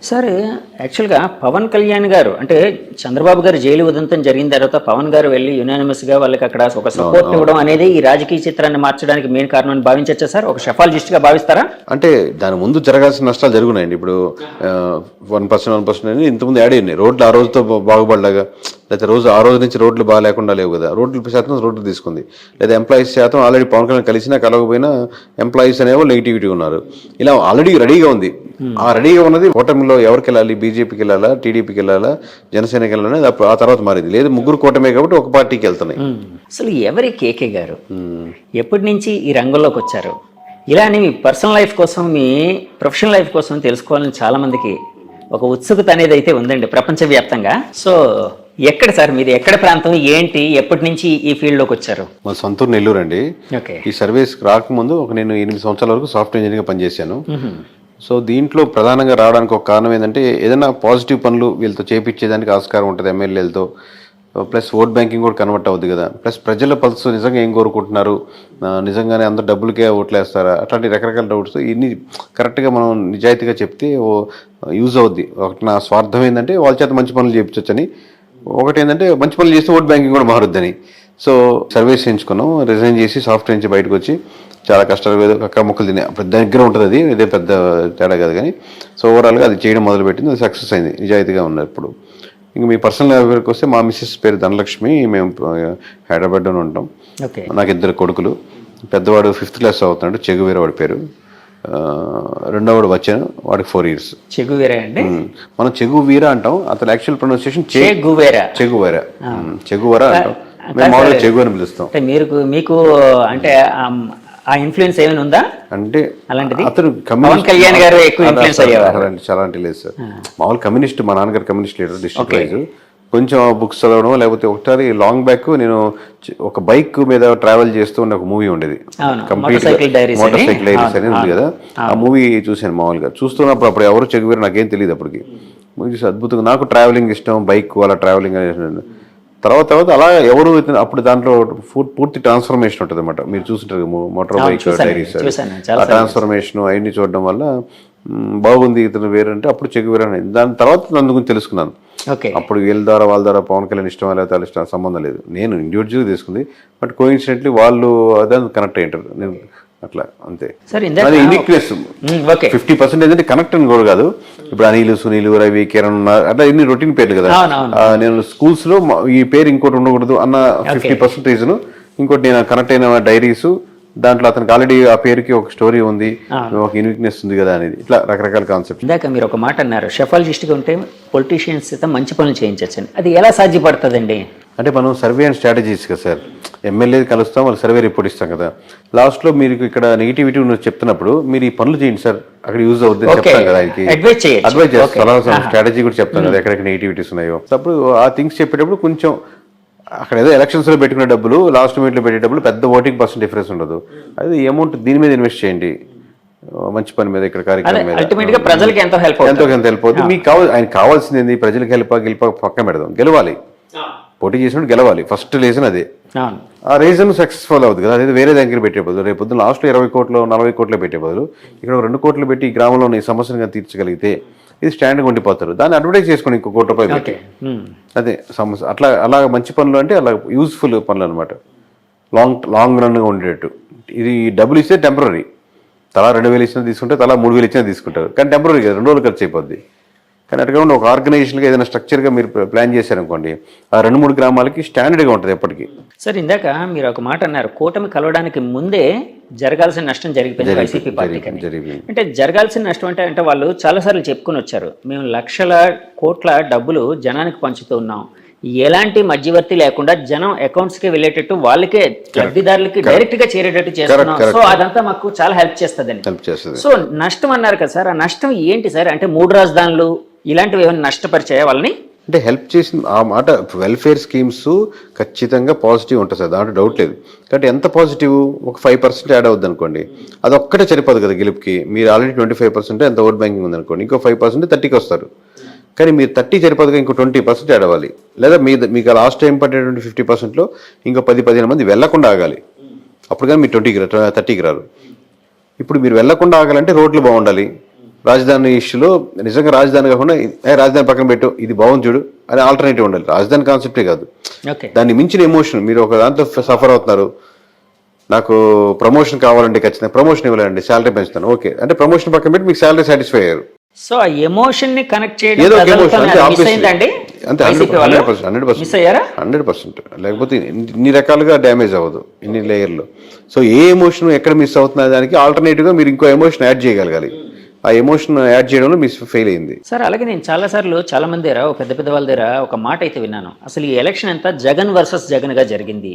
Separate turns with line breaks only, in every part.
సరే, యాక్చువల్‌గా పవన్ కళ్యాణ్ గారు అంటే చంద్రబాబు గారు జైలు ఉదంతం జరిగిన తర్వాత పవన్ గారు వెళ్లి యునానిమస్‌గా వాళ్ళకి అక్కడ ఒక సపోర్ట్ ఇవ్వడం అనేది ఈ రాజకీయ చిత్రాన్ని మార్చడానికి మెయిన్ కారణం అని భావించొచ్చా సార్? ఒక షెఫాలజిస్ట్‌గా భావిస్తారా?
అంటే దాని ముందు జరగాల్సిన నష్టాలు జరుగున్నాయండి. ఇప్పుడు 1% అని ఇంతకుముందు యాడ్ అయినాయి. రోడ్లు ఆ రోజుతో బాగుపడలాగా, లేకపోతే ఆ రోజు నుంచి రోడ్లు బాగా లేకుండా లేవు కదా. రోడ్లు శాతం రోడ్లు తీసుకుంది, లేదా ఎంప్లాయీస్ శాతం ఆల్రెడీ పవన్ కళ్యాణ్ కలిసినా కలవకపోయినా ఎంప్లాయీస్ అనేవో నెగిటివిటీ ఉన్నారు. ఇలా ఆల్రెడీ రెడీగా ఉంది. ఆ రెడీగా ఉన్నది కూటమిలో ఎవరికి వెళ్ళాలి, బీజేపీకి వెళ్ళాలా, టీడీపీకి వెళ్ళాలా, జనసేనకి వెళ్ళాలని ఆ తర్వాత మారింది. లేదు ముగ్గురు కూటమే కాబట్టి ఒక పార్టీకి వెళ్తున్నాయి.
అసలు ఎవరి కేకే గారు ఎప్పటి నుంచి ఈ రంగంలోకి వచ్చారు? ఇలానే మీ పర్సనల్ లైఫ్ కోసం, మీ ప్రొఫెషనల్ లైఫ్ కోసం తెలుసుకోవాలని చాలా మందికి ఒక ఉత్సుకత అనేది అయితే ఉందండి ప్రపంచవ్యాప్తంగా. సో ఎక్కడ సార్ మీది, ఎక్కడ ప్రాంతం, ఏంటి, ఎప్పటి నుంచి ఈ ఫీల్డ్ లోకి వచ్చారు?
మా సొంతూరు నెల్లూరు అండి. ఈ సర్వీస్ రాకముందు నేను 8 సంవత్సరాల వరకు సాఫ్ట్వేర్ ఇంజనీర్గా పనిచేశాను. సో దీంట్లో ప్రధానంగా రావడానికి ఒక కారణం ఏంటంటే ఏదైనా పాజిటివ్ పనులు వీళ్ళతో చేపించేదానికి ఆస్కారం ఉంటుంది ఎమ్మెల్యేలతో. ప్లస్ ఓట్ బ్యాంకింగ్ కూడా కన్వర్ట్ అవుద్ది కదా. ప్లస్ ప్రజల పల్స్ నిజంగా ఏం కోరుకుంటున్నారు, నిజంగానే అందరూ డబ్బులకే ఓట్లు వేస్తారా, అట్లాంటి రకరకాల డౌట్స్ ఇన్ని కరెక్ట్గా మనం నిజాయితీగా చెప్తే యూజ్ అవుద్ది. ఒకటి నా స్వార్థం ఏంటంటే వాళ్ళ చేత మంచి పనులు చేయించవచ్చని, ఒకటి ఏంటంటే మంచి పనులు చేస్తే ఓట్ బ్యాంకింగ్ కూడా మారుద్దని. సో సర్వీస్ చేయించుకున్నాం, రిజైన్ చేసి సాఫ్ట్వేర్ నుంచి బయటకు వచ్చి చాలా కష్టాలు అక్కడ మొక్కలు తినే అప్పుడు దగ్గర ఉంటుంది. అది ఇదే పెద్ద తేడా కాదు కానీ. సో ఓవరాల్గా అది చేయడం మొదలుపెట్టింది, అది సక్సెస్ అయింది, నిజాయితీగా ఉన్నారు. ఇప్పుడు ఇంకా మీ పర్సనల్ లైఫ్కి వస్తే మా మిస్సెస్ పేరు ధనలక్ష్మి, మేము హైదరాబాద్లోనే ఉంటాం. నాకు 2 కొడుకులు. పెద్దవాడు 5th క్లాస్ అవుతున్నాడు, చెగువీర వాడి పేరు. రెండోవాడు వచ్చాను, వాడికి 4 years.
చెగువీరా అండి?
మనం చెగువీర అంటాం, అతను యాక్చువల్ ప్రొనౌన్సియేషన్ చెగువీర అంటాం. మేము మామూలుగా చెగు అని పిలుస్తాం.
మీకు అంటే ఆ ఇన్ఫ్లుయెన్స్ ఏమైనా ఉందా
అంటే
అలాంటిది?
అతను
పవన్ కళ్యాణ్ గారు ఎక్కువ ఇన్ఫ్లుయెన్స్ అయ్యేవారు?
చాలా అంటే లేదు సార్. మామూలు కమ్యూనిస్ట్, మా నాన్నగారు కమ్యూనిస్ట్ లీడర్ డిస్ట్రిక్ట్ వైజ్. కొంచెం బుక్స్ చదవడం, లేకపోతే ఒకసారి లాంగ్ బ్యాక్ నేను ఒక బైక్ మీద ట్రావెల్ చేస్తూ ఉన్న ఒక మూవీ ఉండేది, కంప్లీట్ మోటార్ సైకిల్ డైరీస్ అనేది ఉంది కదా. ఆ మూవీ చూశాను మామూలుగా. చూస్తున్నప్పుడు అప్పుడు ఎవరు చెగువేరు నాకేం తెలియదు అప్పటికి. మూవీ చూసి అద్భుతంగా, నాకు ట్రావెలింగ్ ఇష్టం, బైక్ అలా ట్రావెలింగ్ అనేది. తర్వాత అలా ఎవరు అప్పుడు దాంట్లో పూర్తి ట్రాన్స్ఫర్మేషన్ ఉంటుంది అనమాట. మీరు చూస్తుంటారు మోటార్ బైక్ డైరీస్, ఆ ట్రాన్స్ఫర్మేషన్ అవన్నీ చూడడం వల్ల బాగుంది ఇతను వేరంటే అప్పుడు చెగువేరు అనేది. దాని తర్వాత దాని గురించి తెలుసుకున్నాను. అప్పుడు వాళ్ళ ద్వారా పవన్ కళ్యాణ్ ఇష్టం లేదా వాళ్ళ ఇష్టం సంబంధం లేదు, నేను ఇండివిజువల్గా తీసుకుంది. బట్ కోఇన్సిడెంట్లీ వాళ్ళు అదే కనెక్ట్ అయ్యింటారు, నేను అట్లా అంతే. అది యూనిక్నెస్. 50% ఏంటంటే కనెక్ట్ అని కూడా కాదు. ఇప్పుడు అనిల్, సునీల్, రవి, కిరణ్ అట్లా ఇన్ని రొటీన్ పేర్లు కదా. నేను స్కూల్స్ లో ఈ పేరు ఇంకోటి ఉండకూడదు అన్న 50% రీజన్. ఇంకోటి నేను కనెక్ట్ అయిన డైరీస్, దాంట్లో అతనికి ఆల్రెడీ ఆ పేరుకి ఒక స్టోరీ ఉంది, ఒక యూనిక్నెస్ ఉంది కదా అనేది. ఇట్లా రకరకాల కాన్సెప్ట్.
ఇందాక మీరు ఒక మాట అన్నారు, షెఫాలజిస్ట్గా ఉంటే పొలిటీషియన్స్ మంచి పనులు చేయించచ్చని. అది ఎలా సాధ్యపడుతుందండి?
అంటే మనం సర్వే అండ్ స్ట్రాటజీస్ కదా సార్. ఎమ్మెల్యే కలుస్తాం, వాళ్ళు సర్వే రిపోర్ట్ ఇస్తాం కదా. లాస్ట్లో మీరు ఇక్కడ నెగిటివిటీ ఉన్నది చెప్తున్నప్పుడు మీరు ఈ పనులు చేయండి సార్, అక్కడ యూజ్ అవుతుంది చెప్తాం కదా. ఆయనకి అడ్వైజ్ చేస్తాం, స్ట్రాటజీ కూడా చెప్తాం కదా ఎక్కడెక్కడ నెగిటివిటీస్ ఉన్నాయో. అప్పుడు ఆ థింగ్స్ చెప్పేటప్పుడు కొంచెం అక్కడ ఏదో ఎలక్షన్స్లో పెట్టుకునే డబ్బులు, లాస్ట్ మినిట్లో పెట్టే డబ్బులు పెద్ద ఓటింగ్ % డిఫరెన్స్ ఉండదు. అది అమౌంట్ దీని మీద ఇన్వెస్ట్ చేయండి, మంచి పని మీద, ఇక్కడ కార్యక్రమం మీద.
ప్రజలకి ఎంతో హెల్ప్
అవుతుంది. మీకు ఆయన కావాల్సింది ఏంది? ప్రజలకు గెలిప పక్కన పెడదాం, గెలవాలి. పోటీ చేసినప్పుడు గెలవాలి, ఫస్ట్ రీజన్ అదే. ఆ రీజన్ సక్సెస్ఫుల్ అవుతుంది కదా. అదే వేరే దగ్గర పెట్టే బదులు, రేపు పొద్దున్న లాస్ట్లో 20 కోట్లు 40 కోట్లు పెట్టే బదులు ఇక్కడ 2 కోట్లు పెట్టి ఈ గ్రామంలో ఈ సమస్యను తీర్చగలిగితే ఇది స్టాండ్గా ఉండిపోతారు. దాన్ని అడ్వర్టైజ్ చేసుకుని ఇంకో ₹1 పెట్టి అదే సమస్య. అలా మంచి పనులు అంటే అలా యూస్ఫుల్ పనులు అనమాట, లాంగ్ రన్గా ఉండేటట్టు. ఇది డబ్బులు ఇస్తే టెంపరీ, తలా 2,000 ఇచ్చినా తీసుకుంటే, తలా 3,000 ఇచ్చినా తీసుకుంటారు. కానీ టెంపరీ కదా, 2 రోజులు ఖర్చు అయిపోద్ది. కానీ అటుగా ఒక ఆర్గనైజేషన్గా ఏదైనా స్ట్రక్చర్గా మీరు ప్లాన్ చేశారనుకోండి, ఆ 2-3 గ్రామాలకి స్టాండర్డ్గా ఉంటుంది ఎప్పటికీ.
సార్, ఇందాక మీరు ఒక మాట అన్నారు, కూటమి కలవడానికి ముందే జరగాల్సిన నష్టం జరిగిపోయింది వైసీపీ పార్టీకి. అంటే జరగాల్సిన నష్టం అంటే వాళ్ళు చాలాసార్లు చెప్పుకుని వచ్చారు, మేము లక్షల కోట్ల డబ్బులు జనానికి పంచుతూ ఉన్నాం, ఎలాంటి మధ్యవర్తి లేకుండా జనం అకౌంట్స్కి వెళ్ళేటట్టు, వాళ్ళకే లబ్ధిదారులకి డైరెక్ట్ గా చేరేటట్టు చేస్తున్నాం. సో అదంతా మాకు చాలా హెల్ప్ చేస్తుందని. సో నష్టం అన్నారు కదా సార్, ఆ నష్టం ఏంటి సార్? అంటే 3 రాజధానులు ఇలాంటివి ఏమైనా నష్టపరిచాయా వాళ్ళని?
అంటే హెల్ప్ చేసిన ఆ మాట, వెల్ఫేర్ స్కీమ్స్ ఖచ్చితంగా పాజిటివ్ ఉంటుంది సార్, దాంట్లో డౌట్ లేదు. కాబట్టి ఎంత పాజిటివ్, ఒక 5% యాడ్ అవుద్ది అనుకోండి, అది ఒక్కటే సరిపోదు కదా గెలుపుకి. మీరు ఆల్రెడీ 25% ఎంత ఓట్ బ్యాంకింగ్ ఉందనుకోండి, ఇంకో 5% 30కి వస్తారు. కానీ మీరు 30 సరిపోదుగా ఇంకో 20% యాడ్ అవ్వాలి. లేదా మీకు లాస్ట్ టైం పడేటువంటి 50%లో ఇంకో 10-15 మంది వెళ్లకుండా ఆగాలి. అప్పుడు కానీ మీరు 30కి రారు. ఇప్పుడు మీరు వెళ్లకుండా ఆగాలంటే రోడ్లు బాగుండాలి. రాజధాని ఇష్యూలో నిజంగా రాజధాని కాకుండా రాజధాని పక్కన పెట్టు ఇది బాగుంది చూడు అని ఆల్టర్నేటివ్ ఉండాలి. రాజధాని కాన్సెప్టే కాదు, దాన్ని మించిన ఎమోషన్. మీరు ఒక దాంతో సఫర్ అవుతున్నారు, నాకు ప్రమోషన్ కావాలంటే ఖచ్చితంగా ప్రమోషన్ ఇవ్వాలండి, శాలరీ పెంచుతాను, ఓకే అంటే ప్రమోషన్ పక్కన పెట్టి మీకు శాలరీ సాటిస్ఫై అయ్యారు.
సో ఆ ఎమోషన్ ని కనెక్ట్ చేయడం
ఏదో ఒక ఎమోషన్ అంటే
అంతే
100%. లేకపోతే ఇన్ని రకాలుగా డ్యామేజ్ అవ్వదు ఇన్ని లేయర్లు. సో ఏ ఎమోషన్ ఎక్కడ మిస్ అవుతున్న దానికి ఆల్టర్నేటివ్ గా మీరు ఇంకో ఎమోషన్ యాడ్ చేయగలగాలి. ఆ ఎమోషన్ యాడ్ చేయడంలో మిస్ ఫెయిల్ అయింది
సార్. అలాగే నేను చాలాసార్లు చాలా మంది దగ్గర పెద్ద పెద్ద వాళ్ళ దగ్గర ఒక మాట అయితే విన్నాను, అసలు ఈ ఎలక్షన్ అంతా జగన్ వర్సెస్ జగన్ గా జరిగింది.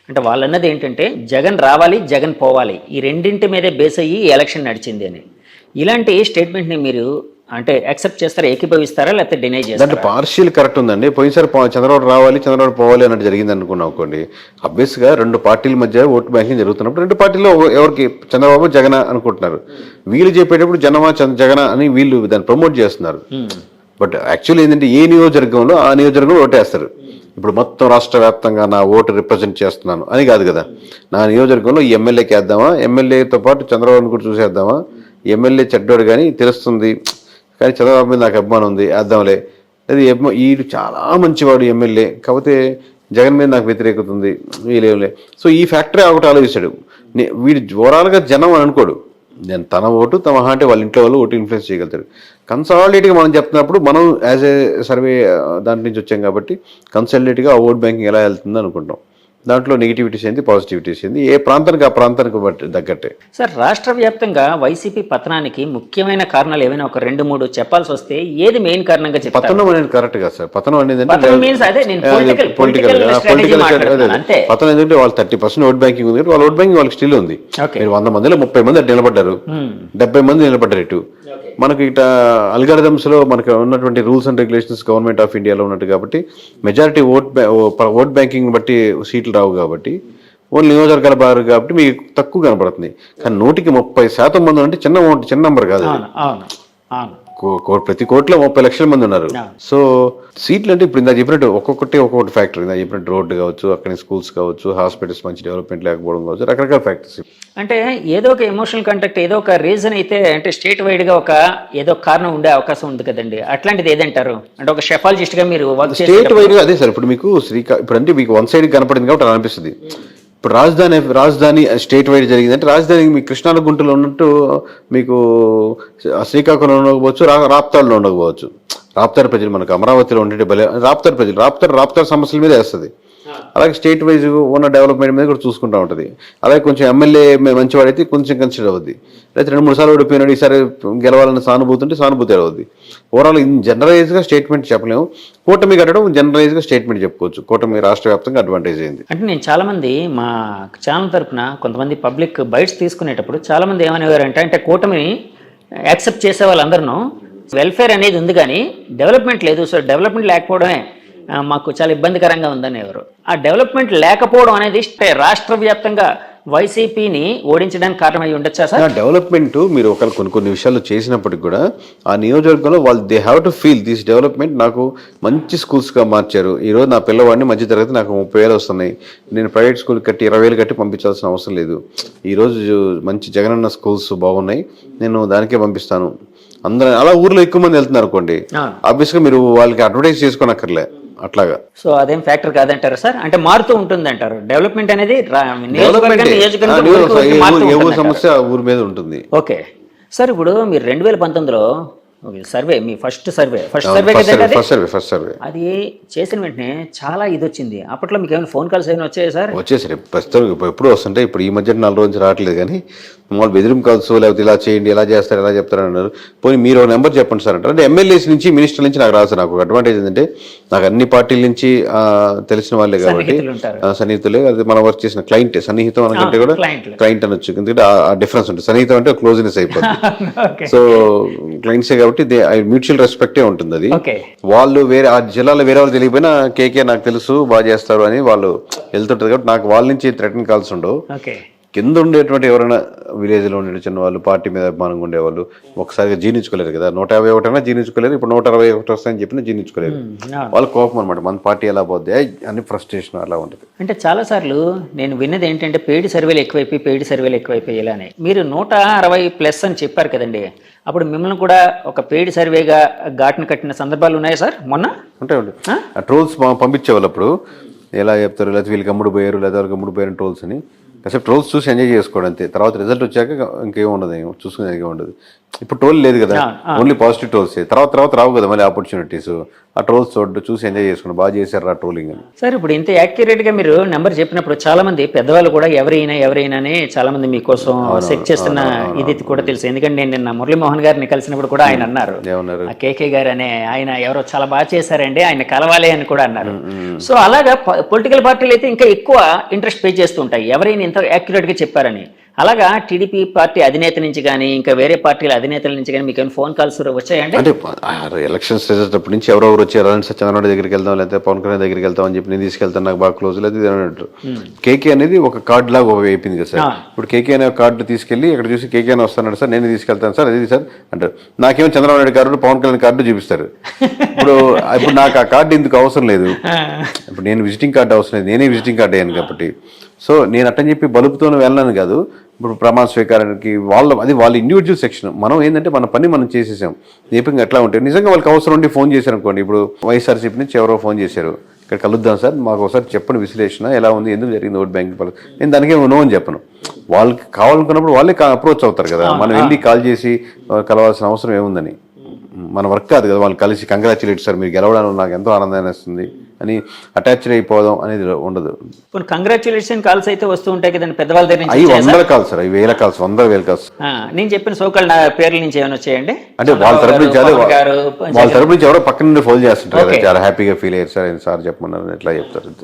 అంటే వాళ్ళు అన్నది ఏంటంటే జగన్ రావాలి జగన్ పోవాలి, ఈ రెండింటి మీదే బేస్ అయ్యి ఈ ఎలక్షన్ నడిచింది అని. ఇలాంటి స్టేట్మెంట్ ని మీరు అంటే యాక్సెప్ట్ చేస్తారా, ఏకీభవిస్తారా, లేకపోతే డినై చేస్తారా?
అంటే పార్షియల్ కరెక్ట్ ఉందండి. పోయినసారి చంద్రబాబు రావాలి చంద్రబాబు పోవాలి అన్నట్టు జరిగింది అనుకున్నాం అనుకోండి. అబ్వియస్ గా రెండు పార్టీల మధ్య ఓటు బ్యాంకింగ్ జరుగుతున్నప్పుడు రెండు పార్టీలో ఎవరికి చంద్రబాబు జగన్ అనుకుంటున్నారు. వీళ్ళు చెప్పేటప్పుడు జగన్ అని వీళ్ళు దాన్ని ప్రమోట్ చేస్తున్నారు. బట్ యాక్చువల్లీ ఏంటంటే ఏ నియోజకవర్గంలో ఆ నియోజకవర్గంలో ఓటేస్తారు. ఇప్పుడు మొత్తం రాష్ట్ర వ్యాప్తంగా నా ఓటు రిప్రజెంట్ చేస్తున్నాను అని కాదు కదా. నా నియోజకవర్గంలో ఈ ఎమ్మెల్యేకి వేద్దామా, ఎమ్మెల్యేతో పాటు చంద్రబాబుని కూడా చూసేద్దామా, ఎమ్మెల్యే చెడ్డోడు కానీ తెలుస్తుంది కానీ చంద్రబాబు మీద నాకు అభిమానం ఉంది వేద్దాంలే, అది వీడు చాలా మంచివాడు ఎమ్మెల్యే కాకపోతే జగన్ మీద నాకు వ్యతిరేకత ఉంది వీళ్ళేంలే. సో ఈ ఫ్యాక్టరీ ఒకటి ఆలోచిస్తాడు. వీడు ఓవరాల్గా జనం అని అనుకోడు, నేను తన ఓటు తమ అంటే వాళ్ళ ఇంట్లో వాళ్ళు ఓటు ఇన్ఫ్లుయెన్స్ చేయగలుగుతాడు. కన్సాలిడేట్గా మనం చెప్తున్నప్పుడు మనం యాజ్ ఏ సర్వే దాంట్ నుంచి వచ్చాం కాబట్టి కన్సాలిడేట్గా ఆ ఓట్ బ్యాంకింగ్ ఎలా వెళ్తుంది అనుకుంటాం. దాంట్లో నెగిటివిటీస్ ఏంది పాజిటివిటీస్ ఏంది ఏ ప్రాంతానికి ఆ ప్రాంతానికి బట్టి తగ్గట్టే.
సార్ రాష్ట్ర వ్యాప్తంగా వైసీపీ పతనానికి ముఖ్యమైన కారణాలు ఏమైనా ఒక 2-3 చెప్పాల్సి వస్తే ఏది మెయిన్ కారణంగా చెప్తారు?
పతనం అనేది కరెక్ట్ కదా సార్. పతనం అనేది
పొలిటికల్
పతనం ఏంటంటే వాళ్ళు 30% ఓట్ బ్యాంకింగ్ ఉంది, వాళ్ళ ఓట్ బ్యాంకింగ్ వాళ్ళకి స్టిల్ ఉంది. మీరు 100 మందిలో 30 మంది అటు నిలబడ్డారు, 70 మంది నిలబడ్డారు. ఇటు మనకి ఇట అల్గారిథమ్స్ లో మనకు ఉన్నటువంటి rules and regulations government of ఇండియాలో ఉన్నట్టు కాబట్టి మెజారిటీ ఓట్ బ్యాంకింగ్ బట్టి సీట్లు రావు కాబట్టి ఓన్లీ నియోజకవర్గాల బారు కాబట్టి మీకు తక్కువ కనపడుతుంది. కానీ 130% మంది అంటే చిన్న నెంబర్ కాదు. ప్రతి కోట్లో 30 లక్షల మంది ఉన్నారు. సో సీట్లు అంటే ఇప్పుడు ఇందా చెప్పినట్టు ఒక్కొక్కటి ఫ్యాక్టరీ ఇందా చెప్పినట్టు రోడ్డు కావచ్చు, అక్కడ స్కూల్స్ కావచ్చు, హాస్పిటల్స్ మంచి డెవలప్మెంట్ లేకపోవడం కావచ్చు, రకరకాల ఫ్యాక్టరీస్. అంటే
ఏదో ఒక ఎమోషనల్ కాంటాక్ట్ ఏదో ఒక రీజన్ అయితే అంటే స్టేట్ వైడ్ గా ఏదో కారణం ఉండే అవకాశం ఉంది కదండి. అట్లాంటిది ఏదంటారు? అంటే ఒక షెఫాలజిస్ట్ గా మీరు
స్టేట్ వైడ్ గా అదే సార్. ఇప్పుడు మీకు ఇప్పుడు అంటే మీకు వన్ సైడ్ కనపడింది కాబట్టి అలా అనిపిస్తుంది. ఇప్పుడు రాజధాని స్టేట్ వైడ్ జరిగిందంటే రాజధాని మీకు కృష్ణా గుంటలో ఉన్నట్టు మీకు శ్రీకాకుళంలో ఉండకపోవచ్చు, రాప్తాడులో ఉండకపోవచ్చు. రాప్తాడు ప్రజలు మనకు అమరావతిలో ఉండే రాప్తాడు ప్రజలు రాప్తాడు సమస్యల మీద వేస్తుంది. అలాగే స్టేట్ వైజ్ ఉన్న డెవలప్మెంట్ మీద కూడా చూసుకుంటూ ఉంటుంది. అలాగే కొంచెం ఎమ్మెల్యే మంచివాడైతే కొంచెం కన్సిడర్ అవుద్ది. అయితే 2-3 సార్లు ఓడిపోయినాడు, ఈసారి గెలవాలని సానుభూతి ఉంటే సానుభూతి అవుద్ది. ఓవరాల్ జనరలైజ్గా స్టేట్మెంట్ చెప్పలేము. కూటమి కట్టడం జనరలైజ్గా స్టేట్మెంట్ చెప్పుకోవచ్చు. కూటమి రాష్ట్ర వ్యాప్తంగా అడ్వాంటేజ్ అయింది.
అంటే నేను చాలా మంది మా ఛానల్ తరఫున కొంతమంది పబ్లిక్ బైట్స్ తీసుకునేటప్పుడు చాలా మంది ఏమనేవారంటే అంటే కూటమిని యాక్సెప్ట్ చేసే వాళ్ళందరూ వెల్ఫేర్ అనేది ఉంది కానీ డెవలప్మెంట్ లేదు, సో డెవలప్మెంట్ లేకపోవడమే మాకు చాలా ఇబ్బందికరంగా ఉందని ఎవరు. ఆ డెవలప్మెంట్ లేకపోవడం అనేది రాష్ట్ర వ్యాప్తంగా వైసీపీని ఓడించడానికి కారణమై ఉండొచ్చా సార్?
డెవలప్మెంట్ మీరు కొన్ని విషయాలు చేసినప్పటికి కూడా ఆ నియోజకవర్గంలో వాళ్ళు they have to feel this development. నాకు మంచి స్కూల్స్గా మార్చారు. ఈరోజు నా పిల్లవాడిని మధ్య తరగతి నాకు 30,000 వస్తున్నాయి, నేను ప్రైవేట్ స్కూల్ కట్టి 20,000 కట్టి పంపించాల్సిన అవసరం లేదు. ఈరోజు మంచి జగనన్న స్కూల్స్ బాగున్నాయి, నేను దానికే పంపిస్తాను. అందరూ అలా ఊర్లో ఎక్కువ మంది వెళ్తున్నారు అనుకోండి, ఆబ్వియస్గా మీరు వాళ్ళకి అడ్వర్టైజ్ చేసుకోనక్కర్లే అట్లాగా.
సో అదేం ఫ్యాక్టర్ కాదంటారు సార్? అంటే మారుతూ ఉంటుంది అంటారు డెవలప్మెంట్ అనేది
సమస్య ఊరి మీద ఉంటుంది.
ఓకే సార్, ఇప్పుడు మీరు 2019లో సర్వే మీ ఫస్ట్ సర్వే అది చేసిన వెంటనే చాలా ఇది వచ్చింది. అప్పట్లో మీకు ఏమైనా ఫోన్ కాల్స్ ఏమైనా వచ్చాయి సార్?
వచ్చేసరి ప్రస్తుతం ఎప్పుడు వస్తుంటే ఇప్పుడు ఈ మధ్య 4 రోజులు నుంచి రావట్లేదు కానీ మామూలు బెదిరింపు కాల్స్ లేకపోతే ఇలా చేయండి ఇలా చేస్తారు ఎలా చెప్తారు అన్నారు. పోనీ మీరు ఒక నెంబర్ చెప్పండి సార్ అంటారు. అంటే ఎమ్మెల్యేస్ నుంచి మినిస్టర్ నుంచి నాకు రాదు. నాకు ఒక అడ్వాంటేజ్ ఏంటంటే నాకు అన్ని పార్టీల నుంచి తెలిసిన వాళ్ళే కాబట్టి సన్నిహితులే. అది మనం వర్క్ చేసిన క్లయింట్ సన్నిహితం అనకంటే కూడా క్లయింట్ అనొచ్చు, ఎందుకంటే ఆ డిఫరెన్స్ ఉంటుంది. సన్నిహితం అంటే క్లోజ్నెస్ అయిపోతుంది. సో క్లయింట్సే కాబట్టి మ్యూచువల్ రెస్పెక్టే ఉంటుంది. అది వాళ్ళు వేరే ఆ జిల్లాలో వేరే వాళ్ళు తెలియకపోయినా కేకే నాకు తెలుసు బాగా చేస్తారు అని వాళ్ళు వెళ్తుంటారు కాబట్టి నాకు వాళ్ళ నుంచి థ్రెటన్ కాల్స్ ఉండవు. కింద ఉండేటువంటి ఎవరైనా విలేజ్లో ఉండే చిన్న వాళ్ళు పార్టీ మీద అభిమానంగా ఉండేవాళ్ళు ఒకసారిగా జీర్ణించుకోలేరు కదా. 151 అయినా జీర్ణించుకోలేరు, ఇప్పుడు 161 వస్తాయని చెప్పినా జీర్ణించుకోలేరు. వాళ్ళ కోపం అనమాట, మన పార్టీ ఎలా పోద్ది అని ఫ్రస్ట్రేషన్ అలా ఉంటుంది.
అంటే చాలాసార్లు నేను విన్నది ఏంటంటే పెయిడ్ సర్వేలు ఎక్కువైపోయాయని. మీరు 160+ అని చెప్పారు కదండి, అప్పుడు మిమ్మల్ని కూడా ఒక పెయిడ్ సర్వేగా ఘాటును కట్టిన సందర్భాలు ఉన్నాయా సార్? మొన్న
ఉంటాయండి ఆ ట్రోల్స్ పంపించేవాళ్ళు. అప్పుడు ఎలా చెప్తారు, లేకపోతే వీళ్ళకి అమ్ముడు పోయారు లేదా వాళ్ళకి అమ్ముడు పోయారు ట్రోల్స్ అని. కాసేపు ట్రోల్స్ చూసి ఎంజాయ్ చేసుకోవడం అంతే. తర్వాత రిజల్ట్ వచ్చాక ఇంకేం ఉండదు, చూసుకునేది ఉండదు. ఇప్పుడు ట్రోల్ లేదు కదా, ఓన్లీ పాజిటివ్ ట్రోల్స్. తర్వాత రావు కదా మళ్ళీ ఆపర్చునిటీస్. ఆ ట్రోల్స్ చూసి ఎంజాయ్ చేసుకోండి, బాగా చేశారు ఆ ట్రోలింగ్ అని.
సార్ ఇప్పుడు ఇంత యాక్యురేట్గా మీరు నెంబర్ చెప్పినప్పుడు చాలా మంది పెద్దవాళ్ళు కూడా ఎవరైనా చాలా మంది మీకోసం సెట్ చేస్తున్న ఇది కూడా తెలుసు. ఎందుకంటే నేను నిన్న మురళీమోహన్ గారిని కలిసినప్పుడు కూడా ఆయన అన్నారు, కేకే గారు అనే ఆయన ఎవరో చాలా బాగా చేశారండి, ఆయన కలవాలి అని కూడా అన్నారు. సో అలాగా పొలిటికల్ పార్టీలు అయితే ఇంకా ఎక్కువ ఇంట్రెస్ట్ పే చేస్తుంటాయి ఎవరైనా ఇంత యాక్యురేట్గా చెప్పారని. అలాగా టీడీపీ పార్టీ అధినేత నుంచి కానీ ఇంకా వేరే పార్టీల అధినేతల నుంచి కానీ మీకు ఫోన్ కాల్స్ వచ్చాయండి?
అంటే ఎలక్షన్స్ రిజల్ట్ అప్పటి నుంచి ఎవరెవరు వచ్చారు అంటే చంద్రబాబు దగ్గరికి వెళ్తాం లేకపోతే పవన్ కళ్యాణ్ దగ్గరికి వెళ్తాం అని చెప్పి నేను తీసుకెళ్తాను, నాకు బాగా క్లోజ్ లేదు అన్నట్టు. కేకే అనేది ఒక కార్డు లాగా అయిపోయింది కదా సార్. ఇప్పుడు కేకే అనే కార్డు తీసుకెళ్లి ఇక్కడ చూసి కేకే అని వస్తాను సార్, నేను తీసుకెళ్తాను సార్, అది సార్ అంటారు. నాకేమో చంద్రబాబు నాయుడు కార్డు పవన్ కళ్యాణ్ కార్డు చూపిస్తారు. ఇప్పుడు నాకు ఆ కార్డు ఎందుకు అవసరం లేదు, ఇప్పుడు నేను విజిటింగ్ కార్డు అవసరం లేదు, నేనే విజిటింగ్ కార్డు అయ్యాను కాబట్టి. సో నేను అట్టని చెప్పి బలుపుతోనే వెళ్ళాను కాదు. ఇప్పుడు ప్రమాణ స్వీకారానికి వాళ్ళ ఇండివిజువల్ సెక్షన్. మనం ఏంటంటే మన పని మనం చేసేసాం. దీపంగా ఎట్లా ఉంటే నిజంగా వాళ్ళకి అవసరం ఉండి ఫోన్ చేశారు అనుకోండి. ఇప్పుడు వైఎస్ఆర్సీపీ నుంచి ఎవరో ఫోన్ చేశారు, ఇక్కడ కలుద్దాం సార్, మాకు ఒకసారి చెప్పండి విశ్లేషణ ఎలా ఉంది, ఎందుకు జరిగింది ఓట్ బ్యాంక్. నేను దానికి నో అని చెప్పను. వాళ్ళకి కావాలనుకున్నప్పుడు వాళ్ళే అప్రోచ్ అవుతారు కదా, మనం వెళ్ళి కాల్ చేసి కలవాల్సిన అవసరం ఏముందని. మన వర్క్ కాదు కదా వాళ్ళు కలిసి కంగ్రాచులేట్ సార్ మీరు గెలవడానికి నాకు ఎంతో ఆనందాన్ని వస్తుంది అని అటాచ్డ్ అయిపోదాం అనేది ఉండదు.
కంగ్రాచులేషన్ కాల్స్ అయితే వస్తూ ఉంటాయి కదండి పెద్దవాళ్ళ దగ్గర నుంచి.
అవి 100 కాల్స్ సార్, అవి 1000 కాల్స్, 100,000 కాల్స్.
నేను చెప్పిన సోకాల్ నా పేర్ల నుంచి ఏమైనా వచ్చాయండి
అంటే వాళ్ళ తరపు నుంచి ఎవరో పక్కన నుండి ఫోన్ చేస్తుంటారు కదా, చాలా హ్యాపీగా ఫీల్ అయ్యారు సార్, సార్ చెప్పమన్నారు ఎట్లా చెప్తారు.